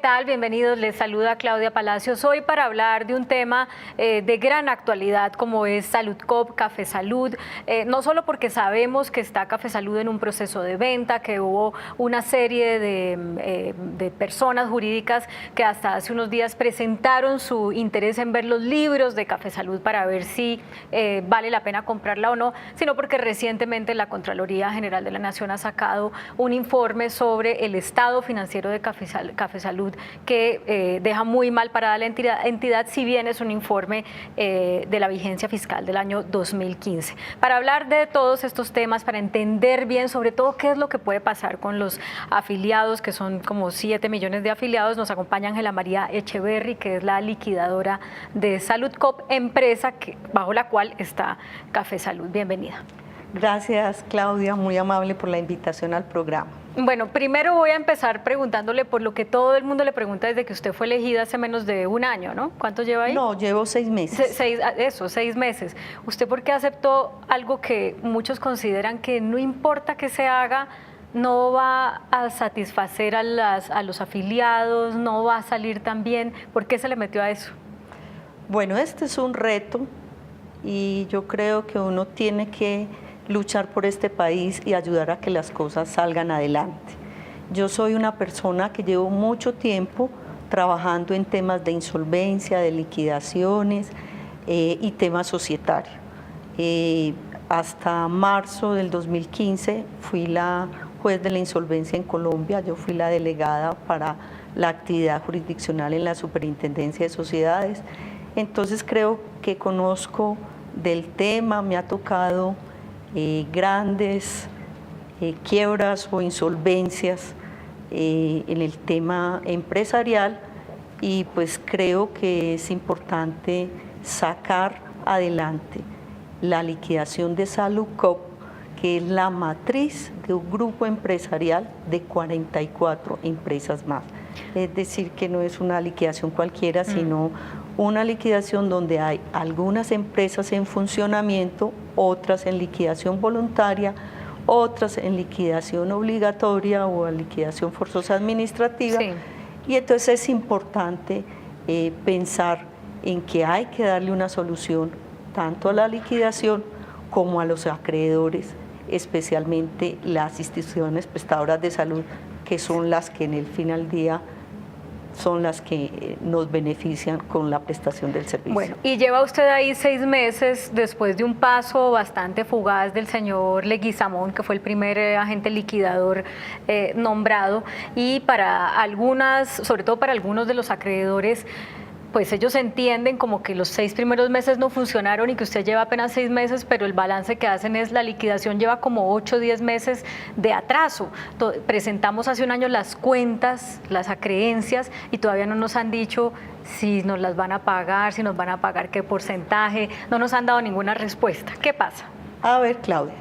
tal? Bienvenidos, les saluda Claudia Palacios hoy para hablar de un tema de gran actualidad como es Saludcoop, Café Salud, no solo porque sabemos que está Café Salud en un proceso de venta, que hubo una serie de personas jurídicas que hasta hace unos días presentaron su interés en ver los libros de Café Salud para ver si vale la pena comprarla o no, sino porque recientemente la Contraloría General de la Nación ha sacado un informe sobre el estado financiero de Café Salud que deja muy mal parada la entidad, si bien es un informe de la vigencia fiscal del año 2015. Para hablar de todos estos temas, para entender bien sobre todo qué es lo que puede pasar con los afiliados, que son como 7 millones de afiliados, nos acompaña Ángela María Echeverry, que es la liquidadora de Saludcoop, empresa bajo la cual está Café Salud. Bienvenida. Gracias, Claudia, muy amable por la invitación al programa. Bueno, primero voy a empezar preguntándole por lo que todo el mundo le pregunta desde que usted fue elegida hace menos de un año, ¿no? ¿Cuánto lleva ahí? No, llevo 6 meses. 6 meses. ¿Usted por qué aceptó algo que muchos consideran que no importa que se haga, no va a satisfacer a los afiliados, no va a salir tan bien? ¿Por qué se le metió a eso? Bueno, este es un reto y yo creo que uno tiene que luchar por este país y ayudar a que las cosas salgan adelante. Yo soy una persona que llevo mucho tiempo trabajando en temas de insolvencia, de liquidaciones y temas societarios. Hasta marzo del 2015 fui la juez de la insolvencia en Colombia, yo fui la delegada para la actividad jurisdiccional en la Superintendencia de Sociedades. Entonces creo que conozco del tema, me ha tocado grandes quiebras o insolvencias en el tema empresarial y pues creo que es importante sacar adelante la liquidación de Saludcoop, que es la matriz de un grupo empresarial de 44 empresas más. Es decir, que no es una liquidación cualquiera, sino una liquidación donde hay algunas empresas en funcionamiento, otras en liquidación voluntaria, otras en liquidación obligatoria o en liquidación forzosa administrativa. Sí. Y entonces es importante pensar en que hay que darle una solución tanto a la liquidación como a los acreedores, especialmente las instituciones prestadoras de salud, que son las que en el final del día son las que nos benefician con la prestación del servicio. Bueno, y lleva usted ahí 6 meses después de un paso bastante fugaz del señor Leguizamón, que fue el primer agente liquidador nombrado, y para algunas, sobre todo para algunos de los acreedores, pues ellos entienden como que los 6 primeros meses no funcionaron y que usted lleva apenas 6 meses, pero el balance que hacen es la liquidación lleva como 8 o 10 meses de atraso. Presentamos hace un año las cuentas, las acreencias, y todavía no nos han dicho si nos las van a pagar, si nos van a pagar qué porcentaje, no nos han dado ninguna respuesta. ¿Qué pasa? A ver, Claudia,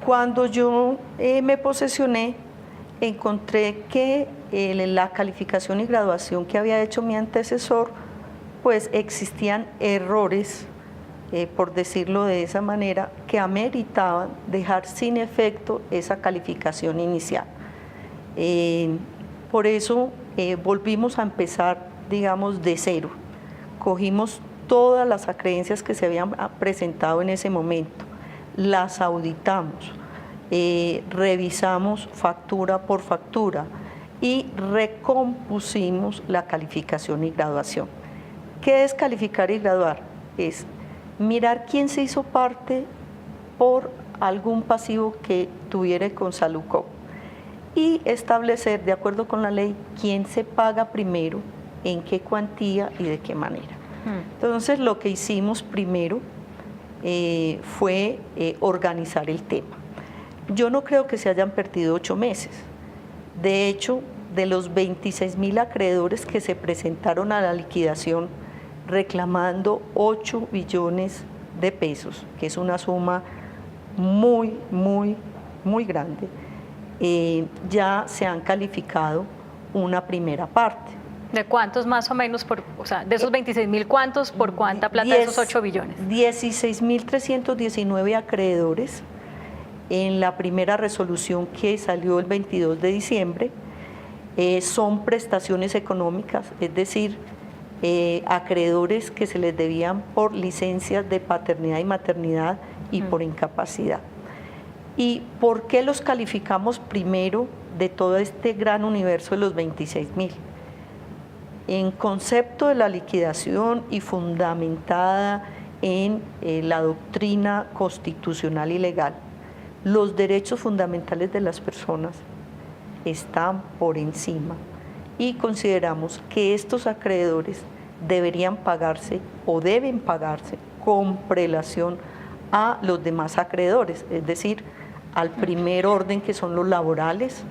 cuando yo me posesioné, encontré que la calificación y graduación que había hecho mi antecesor, pues existían errores, por decirlo de esa manera, que ameritaban dejar sin efecto esa calificación inicial. Por eso volvimos a empezar, digamos, de cero. Cogimos todas las acreencias que se habían presentado en ese momento, las auditamos, revisamos factura por factura y recompusimos la calificación y graduación. ¿Qué es calificar y graduar? Es mirar quién se hizo parte por algún pasivo que tuviera con Saludcoop y establecer, de acuerdo con la ley, quién se paga primero, en qué cuantía y de qué manera. Entonces, lo que hicimos primero fue organizar el tema. Yo no creo que se hayan perdido 8 meses. De hecho, de los 26.000 acreedores que se presentaron a la liquidación reclamando 8 billones de pesos, que es una suma muy, muy, muy grande, ya se han calificado una primera parte. ¿De cuántos más o menos, o sea, de esos 26.000, cuántos por cuánta plata de esos 8 billones? 16.319 acreedores en la primera resolución que salió el 22 de diciembre son prestaciones económicas, es decir, acreedores que se les debían por licencias de paternidad y maternidad y por incapacidad. ¿Y por qué los calificamos primero de todo este gran universo de los 26.000? En concepto de la liquidación y fundamentada en la doctrina constitucional y legal, los derechos fundamentales de las personas están por encima y consideramos que estos acreedores deberían pagarse o deben pagarse con prelación a los demás acreedores, es decir, al primer orden que son los laborales,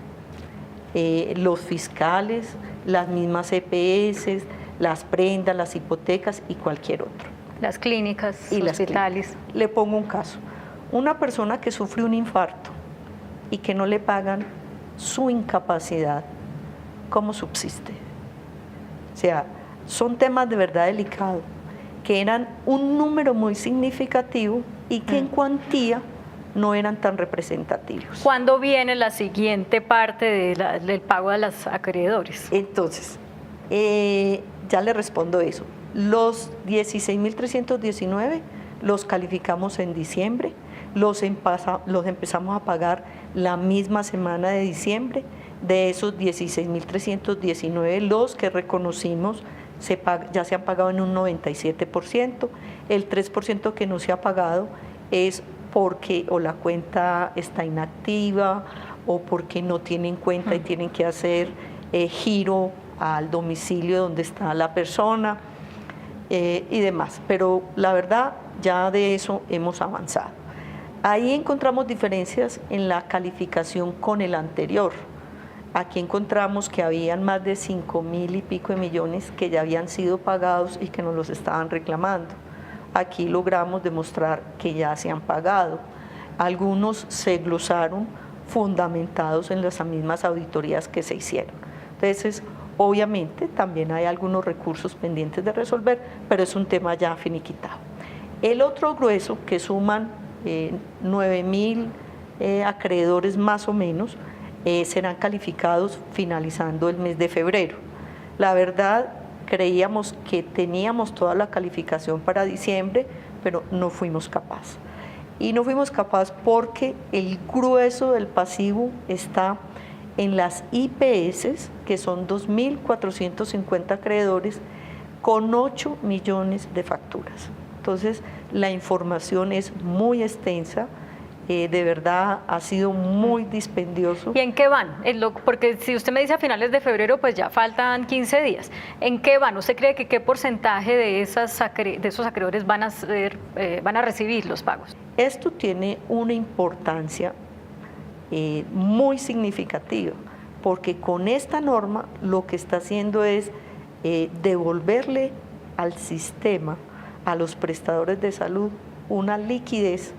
los fiscales, las mismas EPS, las prendas, las hipotecas y cualquier otro. Las clínicas, y hospitales. Le pongo un caso. Una persona que sufre un infarto y que no le pagan su incapacidad, ¿cómo subsiste? O sea, son temas de verdad delicados, que eran un número muy significativo y que en cuantía no eran tan representativos. ¿Cuándo viene la siguiente parte del pago a los acreedores? Entonces, ya le respondo eso. Los 16.319 los calificamos en diciembre, los empezamos a pagar la misma semana de diciembre. De esos 16.319, los que reconocimos ya se han pagado en un 97%. El 3% que no se ha pagado es porque o la cuenta está inactiva o porque no tienen cuenta y tienen que hacer giro al domicilio donde está la persona y demás. Pero la verdad, ya de eso hemos avanzado. Ahí encontramos diferencias en la calificación con el anterior. Aquí encontramos que habían más de 5.000 y pico de millones que ya habían sido pagados y que nos los estaban reclamando. Aquí logramos demostrar que ya se han pagado. Algunos se glosaron fundamentados en las mismas auditorías que se hicieron. Entonces, obviamente, también hay algunos recursos pendientes de resolver, pero es un tema ya finiquitado. El otro grueso, que suman 9.000 acreedores más o menos, serán calificados finalizando el mes de febrero. La verdad, creíamos que teníamos toda la calificación para diciembre, pero no fuimos capaces. Y no fuimos capaces porque el grueso del pasivo está en las IPS, que son 2.450 acreedores, con 8 millones de facturas. Entonces, la información es muy extensa. De verdad ha sido muy dispendioso. ¿Y en qué van? Porque si usted me dice a finales de febrero, pues ya faltan 15 días. ¿En qué van? ¿Usted cree que qué porcentaje de esos acreedores van a recibir los pagos? Esto tiene una importancia muy significativa, porque con esta norma lo que está haciendo es devolverle al sistema, a los prestadores de salud, una liquidez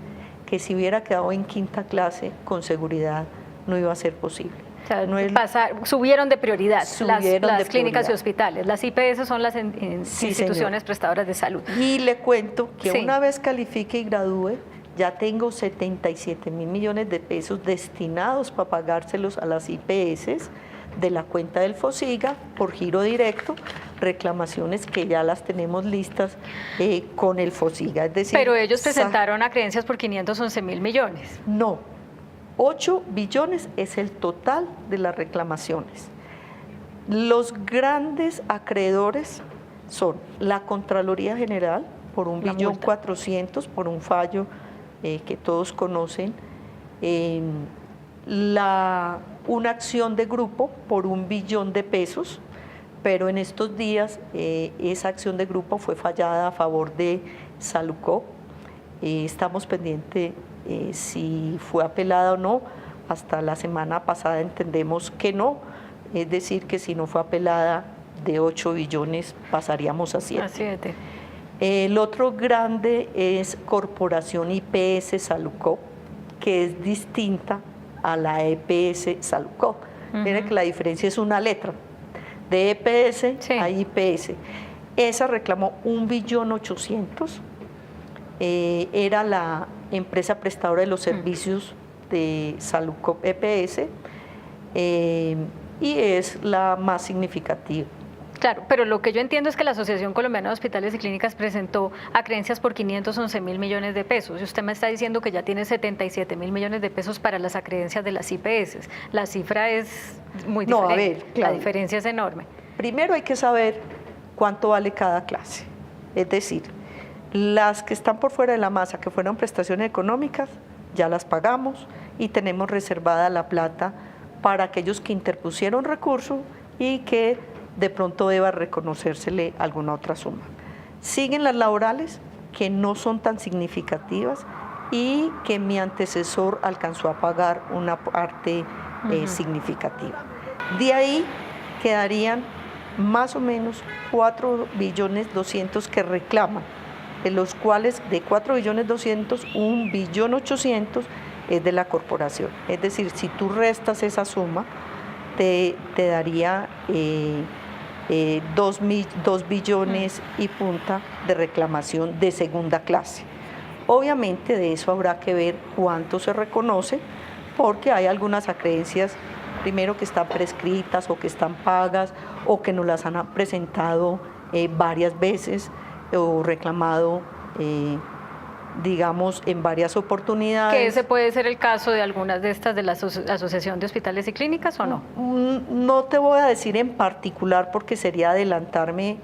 que si hubiera quedado en quinta clase, con seguridad no iba a ser posible. O sea, subieron de prioridad las clínicas y hospitales. Las IPS son las instituciones prestadoras de salud. Y le cuento que una vez califique y gradúe, ya tengo 77.000 millones de pesos destinados para pagárselos a las IPS de la cuenta del FOSIGA por giro directo, reclamaciones que ya las tenemos listas con el FOSIGA. Es decir, pero ellos presentaron acreencias por 511.000 millones. No, 8 billones es el total de las reclamaciones. Los grandes acreedores son la Contraloría General por 1.400.000.000 por un fallo que todos conocen, una acción de grupo por 1 billón de pesos, pero en estos días esa acción de grupo fue fallada a favor de Salucop. Estamos pendientes si fue apelada o no. Hasta la semana pasada entendemos que no, es decir, que si no fue apelada, de 8 billones pasaríamos a 7. El otro grande es Corporación IPS Salucop, que es distinta a la EPS Salucop. Miren que la diferencia es una letra. De EPS a IPS. Esa reclamó 1.800.000.000. Era la empresa prestadora de los servicios de Salucop EPS. y es la más significativa. Claro, pero lo que yo entiendo es que la Asociación Colombiana de Hospitales y Clínicas presentó acreencias por 511.000 millones de pesos y usted me está diciendo que ya tiene 77.000 millones de pesos para las acreencias de las IPS. La cifra es muy diferente, a ver, claro. La diferencia es enorme. Primero hay que saber cuánto vale cada clase, es decir, las que están por fuera de la masa, que fueron prestaciones económicas, ya las pagamos y tenemos reservada la plata para aquellos que interpusieron recurso y que de pronto deba reconocérsele alguna otra suma. Siguen las laborales, que no son tan significativas y que mi antecesor alcanzó a pagar una parte significativa. De ahí quedarían más o menos 4.200.000.000 que reclaman, de los cuales de 4.200.000.000, 1.800.000.000 es de la corporación. Es decir, si tú restas esa suma, te daría 2 billones y punta de reclamación de segunda clase. Obviamente de eso habrá que ver cuánto se reconoce, porque hay algunas acreencias, primero que están prescritas o que están pagas o que nos las han presentado varias veces o reclamado digamos, en varias oportunidades. ¿Que ese puede ser el caso de algunas de estas de la Asociación de Hospitales y Clínicas o no? No te voy a decir en particular porque sería adelantarme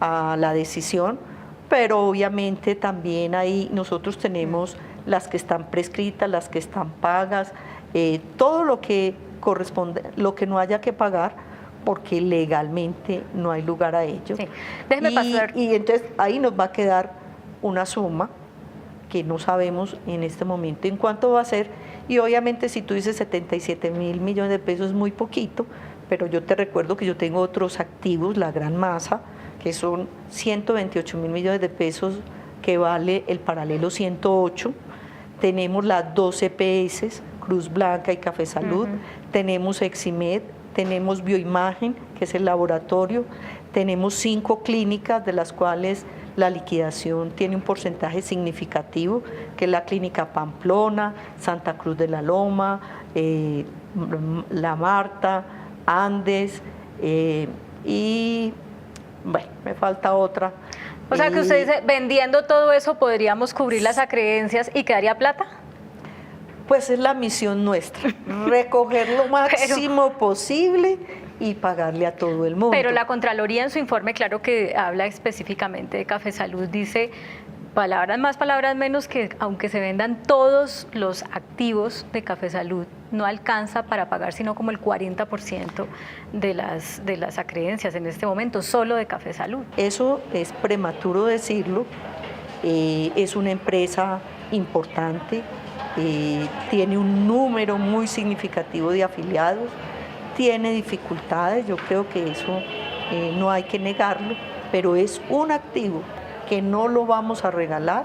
a la decisión, pero obviamente también ahí nosotros tenemos las que están prescritas, las que están pagas, todo lo que corresponde, lo que no haya que pagar, porque legalmente no hay lugar a ello. Sí. Déjeme pasar. Y entonces ahí nos va a quedar una suma que no sabemos en este momento en cuánto va a ser, y obviamente si tú dices 77.000 millones de pesos es muy poquito, pero yo te recuerdo que yo tengo otros activos, la gran masa, que son 128.000 millones de pesos que vale el paralelo 108, tenemos las 2 EPS, Cruz Blanca y Café Salud, tenemos Eximed, tenemos Bioimagen, que es el laboratorio, tenemos 5 clínicas de las cuales la liquidación tiene un porcentaje significativo, que es la Clínica Pamplona, Santa Cruz de la Loma, La Marta, Andes, y bueno, me falta otra. O sea que usted dice, vendiendo todo eso podríamos cubrir las acreencias y quedaría plata. Pues es la misión nuestra, recoger lo máximo posible y pagarle a todo el mundo. Pero la Contraloría en su informe, claro que habla específicamente de Café Salud, dice palabras más, palabras menos, que aunque se vendan todos los activos de Café Salud, no alcanza para pagar sino como el 40% de las acreencias en este momento, solo de Café Salud. Eso es prematuro decirlo, es una empresa importante, tiene un número muy significativo de afiliados, tiene dificultades, yo creo que eso no hay que negarlo, pero es un activo que no lo vamos a regalar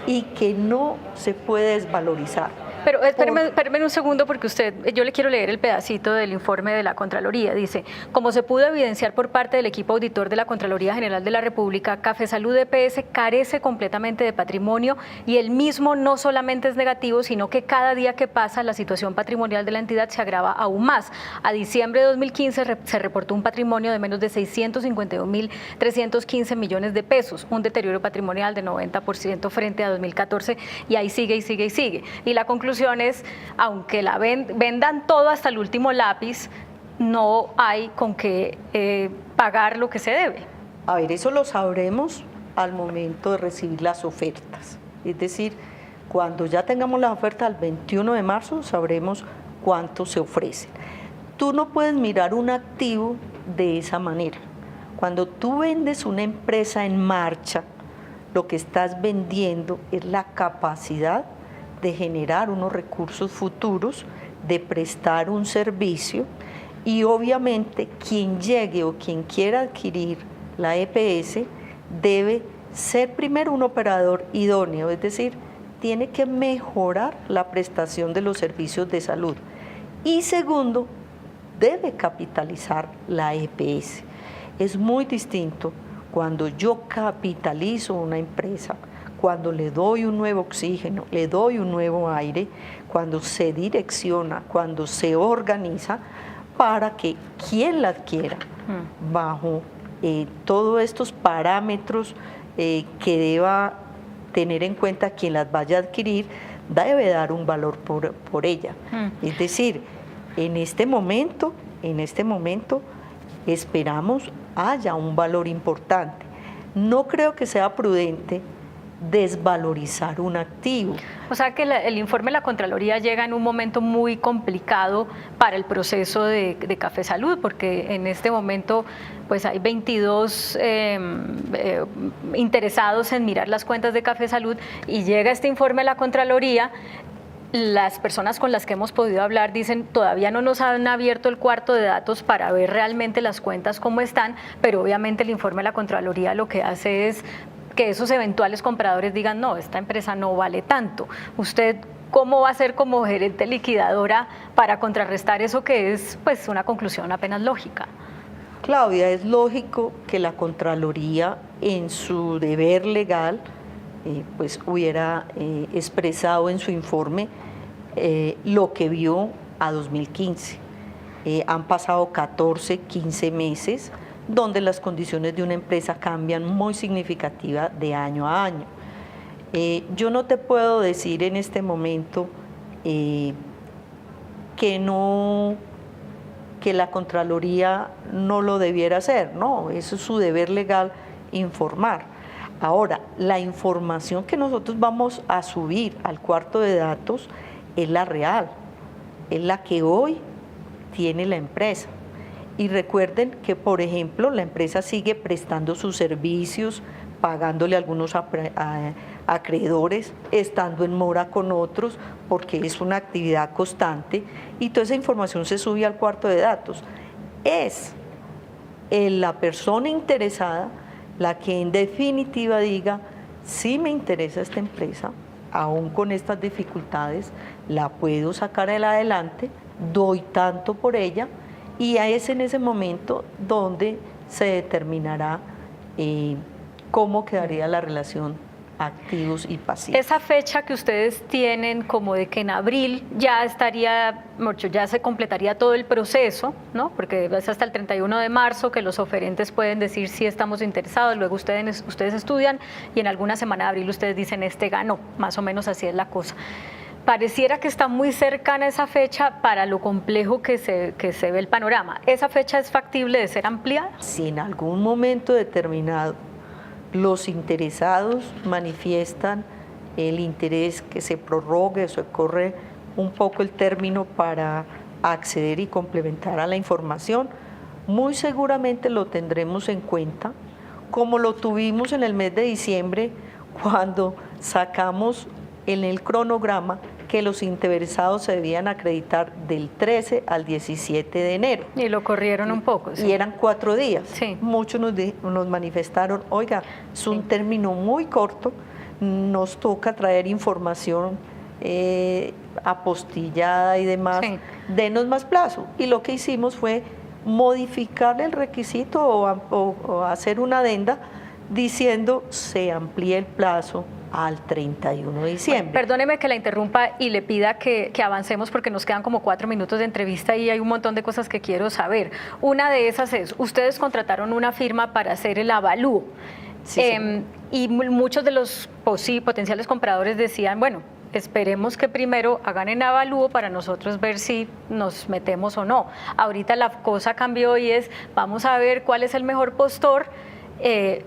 y que no se puede desvalorizar. Pero espérame un segundo porque yo le quiero leer el pedacito del informe de la Contraloría. Dice, como se pudo evidenciar por parte del equipo auditor de la Contraloría General de la República, Café Salud EPS carece completamente de patrimonio y el mismo no solamente es negativo, sino que cada día que pasa la situación patrimonial de la entidad se agrava aún más. A diciembre de 2015 se reportó un patrimonio de menos de 651.315 millones de pesos, un deterioro patrimonial de 90% frente a 2014 y ahí sigue y sigue y sigue. Y la conclusión es, aunque la vendan todo hasta el último lápiz, no hay con qué pagar lo que se debe. A ver, eso lo sabremos al momento de recibir las ofertas. Es decir, cuando ya tengamos la oferta el 21 de marzo, sabremos cuánto se ofrece. Tú no puedes mirar un activo de esa manera. Cuando tú vendes una empresa en marcha, lo que estás vendiendo es la capacidad de generar unos recursos futuros, de prestar un servicio, y obviamente quien llegue o quien quiera adquirir la EPS debe ser primero un operador idóneo, es decir, tiene que mejorar la prestación de los servicios de salud, y segundo, debe capitalizar la EPS. Es muy distinto cuando yo capitalizo una empresa, cuando le doy un nuevo oxígeno, le doy un nuevo aire, cuando se direcciona, cuando se organiza, para que quien la adquiera, bajo todos estos parámetros que deba tener en cuenta quien las vaya a adquirir, debe dar un valor por ella. Es decir, en este momento esperamos haya un valor importante. No creo que sea prudente desvalorizar un activo. O sea que el informe de la Contraloría llega en un momento muy complicado para el proceso de Café Salud, porque en este momento pues hay 22 interesados en mirar las cuentas de Café Salud y llega este informe de la Contraloría. Las personas con las que hemos podido hablar dicen todavía no nos han abierto el cuarto de datos para ver realmente las cuentas cómo están, pero obviamente el informe de la Contraloría lo que hace es que esos eventuales compradores digan, no, esta empresa no vale tanto. ¿Usted cómo va a ser como gerente liquidadora para contrarrestar eso que es pues una conclusión apenas lógica? Claudia, es lógico que la Contraloría en su deber legal pues hubiera expresado en su informe lo que vio a 2015. Han pasado 14, 15 meses donde las condiciones de una empresa cambian muy significativa de año a año. Yo no te puedo decir en este momento que la Contraloría no lo debiera hacer, no, eso es su deber legal informar. Ahora, la información que nosotros vamos a subir al cuarto de datos es la real, es la que hoy tiene la empresa. Y recuerden que, por ejemplo, la empresa sigue prestando sus servicios, pagándole a algunos acreedores, estando en mora con otros, porque es una actividad constante, y toda esa información se sube al cuarto de datos. Es la persona interesada la que en definitiva diga, sí me interesa esta empresa, aún con estas dificultades, la puedo sacar adelante, doy tanto por ella, y es en ese momento donde se determinará cómo quedaría la relación activos y pasivos. Esa fecha que ustedes tienen como de que en abril ya estaría, ya se completaría todo el proceso, ¿no? Porque es hasta el 31 de marzo que los oferentes pueden decir si estamos interesados, luego ustedes estudian y en alguna semana de abril ustedes dicen este ganó, más o menos así es la cosa. Pareciera que está muy cercana esa fecha para lo complejo que se ve el panorama. ¿Esa fecha es factible de ser ampliada? Si en algún momento determinado los interesados manifiestan el interés que se prorrogue, se corre un poco el término para acceder y complementar a la información, muy seguramente lo tendremos en cuenta, como lo tuvimos en el mes de diciembre cuando sacamos en el cronograma que los interesados se debían acreditar del 13 al 17 de enero. Y lo corrieron un poco. Sí. Y eran 4 días. Sí. Muchos nos manifestaron, oiga, es un término muy corto, nos toca traer información apostillada y demás, denos más plazo. Y lo que hicimos fue modificar el requisito o hacer una adenda diciendo se amplíe el plazo al 31 de diciembre. Bueno, perdóneme que la interrumpa y le pida que avancemos porque nos quedan como 4 minutos de entrevista y hay un montón de cosas que quiero saber. Una de esas es, ustedes contrataron una firma para hacer el avalúo. Sí, y muchos de los potenciales compradores decían, bueno, esperemos que primero hagan el avalúo para nosotros ver si nos metemos o no. Ahorita la cosa cambió y es, vamos a ver cuál es el mejor postor,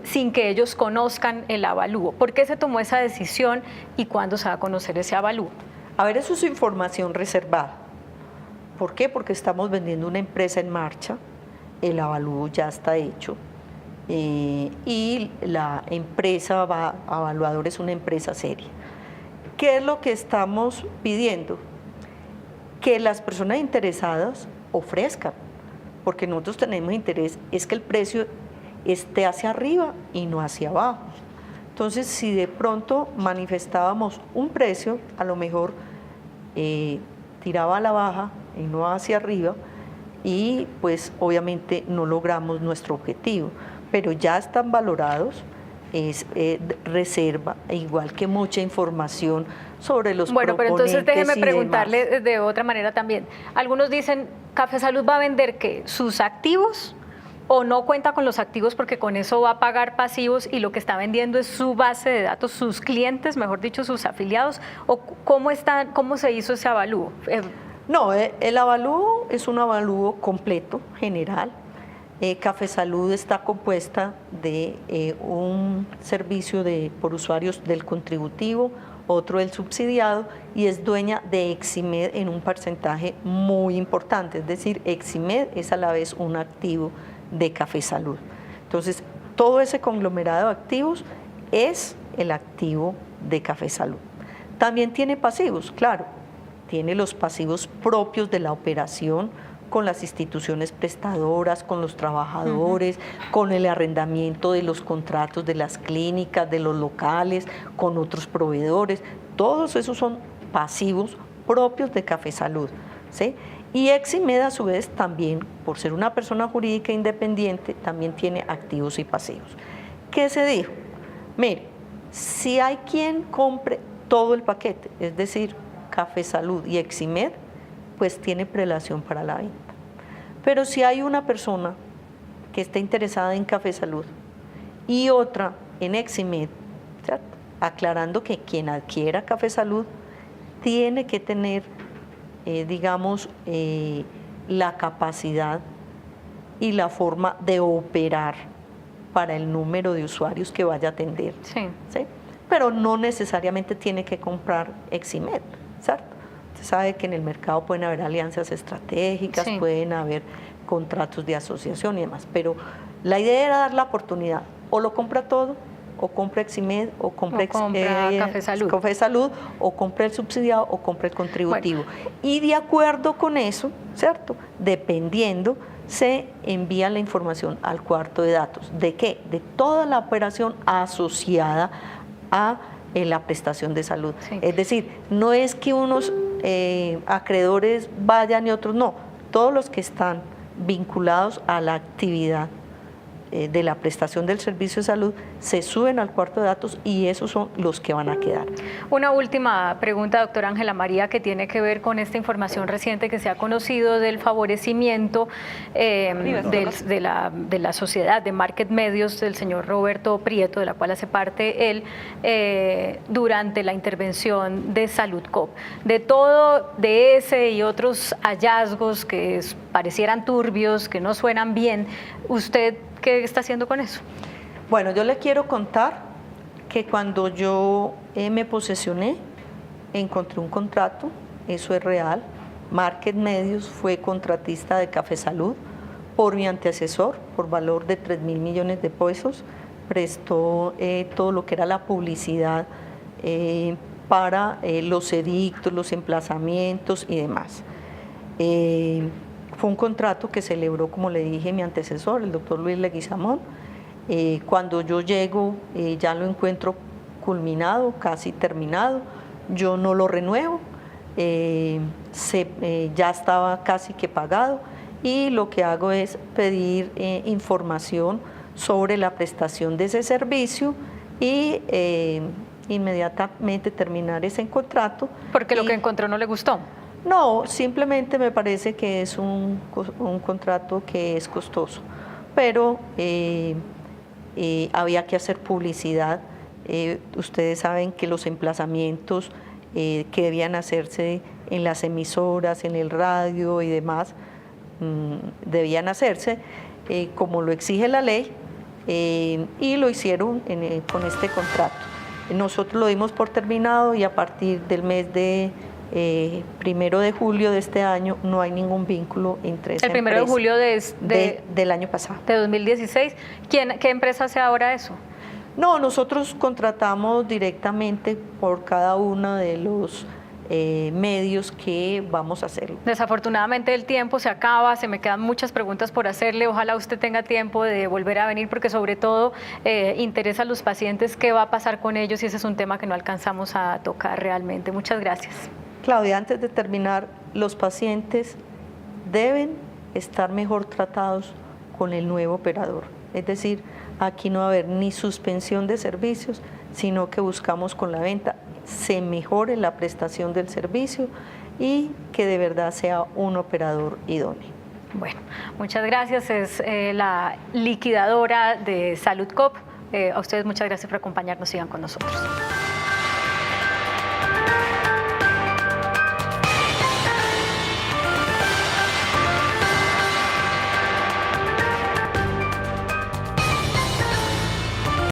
sin que ellos conozcan el avalúo. ¿Por qué se tomó esa decisión y cuándo se va a conocer ese avalúo? A ver, eso es información reservada. ¿Por qué? Porque estamos vendiendo una empresa en marcha, el avalúo ya está hecho y la empresa Avaluador es una empresa seria. ¿Qué es lo que estamos pidiendo? Que las personas interesadas ofrezcan, porque nosotros tenemos interés, es que el precio esté hacia arriba y no hacia abajo. Entonces, si de pronto manifestábamos un precio, a lo mejor tiraba a la baja y no hacia arriba, y pues obviamente no logramos nuestro objetivo, pero ya están valorados, es reserva, igual que mucha información sobre los Bueno, pero entonces déjeme preguntarle demás. de otra manera también. Algunos dicen, ¿Café Salud va a vender qué? ¿Sus activos? ¿O no cuenta con los activos porque con eso va a pagar pasivos y lo que está vendiendo es su base de datos, sus clientes, mejor dicho, sus afiliados? ¿O cómo se hizo ese avalúo? No, el avalúo es un avalúo completo, general. Café Salud está compuesta de un servicio por usuarios del contributivo, otro del subsidiado, y es dueña de Eximed en un porcentaje muy importante, es decir, Eximed es a la vez un activo de Café Salud. Entonces, todo ese conglomerado de activos es el activo de Café Salud. También tiene pasivos, claro, tiene los pasivos propios de la operación, con las instituciones prestadoras, con los trabajadores, con el arrendamiento de los contratos de las clínicas, de los locales, con otros proveedores. Todos esos son pasivos propios de Café Salud, ¿sí? Y Eximed, a su vez, también, por ser una persona jurídica independiente, también tiene activos y pasivos. ¿Qué se dijo? Mire, si hay quien compre todo el paquete, es decir, Café Salud y Eximed, pues tiene prelación para la venta. Pero si hay una persona que está interesada en Café Salud y otra en Eximed, ¿cierto? Aclarando que quien adquiera Café Salud tiene que tener, la capacidad y la forma de operar para el número de usuarios que vaya a atender. Sí. ¿Sí? Pero no necesariamente tiene que comprar Eximed, ¿cierto? Usted sabe que en el mercado pueden haber alianzas estratégicas, sí, pueden haber contratos de asociación y demás, pero la idea era dar la oportunidad, o lo compra todo, o compra Eximed, o compra Café Salud, o compra el subsidiado, o compra el contributivo. Bueno. Y de acuerdo con eso, ¿cierto? Dependiendo, se envía la información al cuarto de datos. ¿De qué? De toda la operación asociada a la prestación de salud. Sí. Es decir, no es que unos acreedores vayan y otros no, todos los que están vinculados a la actividad de la prestación del servicio de salud se suben al cuarto de datos y esos son los que van a quedar. Una última pregunta, doctora Ángela María, que tiene que ver con esta información reciente que se ha conocido del favorecimiento de la sociedad de Market Medios del señor Roberto Prieto, de la cual hace parte él, durante la intervención de Saludcoop. De todo, de ese y otros hallazgos que parecieran turbios, que no suenan bien, ¿usted qué está haciendo con eso? Bueno, yo le quiero contar que cuando yo me posesioné, encontré un contrato, eso es real. Market Medios fue contratista de Café Salud por mi antecesor, por valor de 3.000 millones de pesos, prestó todo lo que era la publicidad para los edictos, los emplazamientos y demás. Fue un contrato que celebró, como le dije, mi antecesor, el doctor Luis Leguizamón. Cuando yo llego, ya lo encuentro culminado, casi terminado. Yo no lo renuevo, ya estaba casi que pagado y lo que hago es pedir información sobre la prestación de ese servicio y inmediatamente terminar ese contrato. Porque lo que encontró no le gustó. No, simplemente me parece que es un contrato que es costoso, pero había que hacer publicidad. Ustedes saben que los emplazamientos que debían hacerse en las emisoras, en el radio y demás, debían hacerse como lo exige la ley y lo hicieron con este contrato. Nosotros lo dimos por terminado y a partir del mes de 1 de julio de este año no hay ningún vínculo entre esa empresa. El 1 de julio del año pasado. De 2016. ¿Qué empresa hace ahora eso? No, nosotros contratamos directamente por cada uno de los medios que vamos a hacerlo. Desafortunadamente el tiempo se acaba, se me quedan muchas preguntas por hacerle, ojalá usted tenga tiempo de volver a venir porque sobre todo interesa a los pacientes qué va a pasar con ellos y ese es un tema que no alcanzamos a tocar realmente. Muchas gracias. Claudia, antes de terminar, los pacientes deben estar mejor tratados con el nuevo operador. Es decir, aquí no va a haber ni suspensión de servicios, sino que buscamos con la venta se mejore la prestación del servicio y que de verdad sea un operador idóneo. Bueno, muchas gracias. Es la liquidadora de Saludcoop. A ustedes muchas gracias por acompañarnos. Sigan con nosotros.